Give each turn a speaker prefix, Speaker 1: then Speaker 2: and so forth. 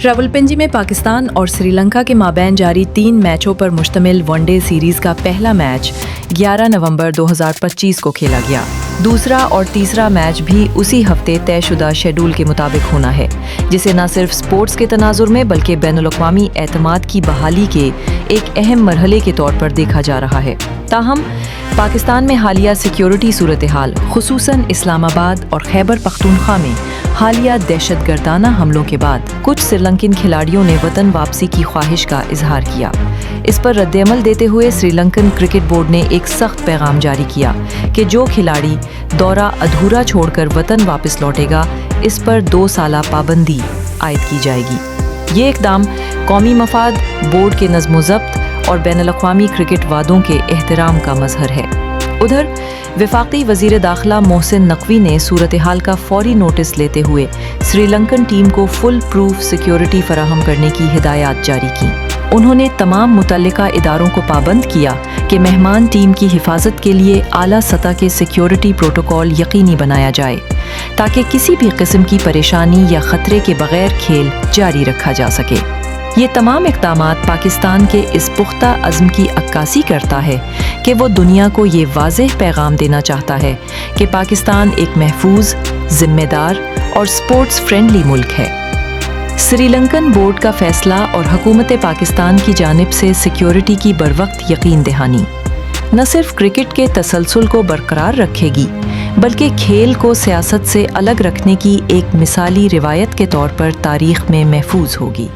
Speaker 1: रावलपिंडी में पाकिस्तान और श्रीलंका के माबैन जारी 3 मैचों पर मुश्तमिल वनडे सीरीज का पहला मैच 11 नवंबर 2025 को खेला गया। दूसरा और तीसरा मैच भी उसी हफ्ते तयशुदा शेड्यूल के मुताबिक होना है, जिसे न सिर्फ स्पोर्ट्स के तनाजुर में बल्कि बैनुल-अक़वामी एतमाद की बहाली के एक अहम मरहले के तौर पर देखा जा रहा है। ताहम पाकिस्तान में हालिया सिक्योरिटी सूरत हाल, खुसूसन इस्लामाबाद और खैबर पख्तूनख्वा में हालिया दहशतगर्दाना हमलों के बाद कुछ श्रीलंकन खिलाड़ियों ने वतन वापसी की ख्वाहिश का इजहार किया। इस पर रद्द-ए-अमल देते हुए श्रीलंकन क्रिकेट बोर्ड ने एक सख्त पैगाम जारी किया कि जो खिलाड़ी दौरा अधूरा छोड़कर वतन वापस लौटेगा, इस पर 2 साला पाबंदी आयद की जाएगी। ये इक़दाम कौमी मफाद, बोर्ड के नज़्म-ओ-ज़ब्त और बैनुल-अक़वामी क्रिकेट वादों के एहतराम का मज़हर है। उधर वफाकी वज़ीर दाखिला मोहसिन नकवी ने सूरत हाल का फौरी नोटिस लेते हुए श्रीलंकन टीम को फुल प्रूफ सिक्योरिटी फराहम करने की हिदायत जारी की। उन्होंने तमाम मुतल्लिका इदारों को पाबंद किया कि मेहमान टीम की हिफाजत के लिए आला सतह के सिक्योरिटी प्रोटोकॉल यकीनी बनाया जाए, ताकि किसी भी किस्म की परेशानी या खतरे के बगैर खेल जारी रखा जा सके। ये तमाम इक़दामात पाकिस्तान के इस पुख्ता अज़्म की अक्कासी करता है कि वो दुनिया को ये वाज़ेह पैगाम देना चाहता है कि पाकिस्तान एक महफूज, ज़िम्मेदार और स्पोर्ट्स फ्रेंडली मुल्क है। श्रीलंकन बोर्ड का फैसला और हुकूमत पाकिस्तान की जानिब से सिक्योरिटी की बरवक्त यकीन दहानी न सिर्फ क्रिकेट के तसलसल को बरकरार रखेगी, बल्कि खेल को सियासत से अलग रखने की एक मिसाली रिवायत के तौर पर तारीख़ में महफूज होगी।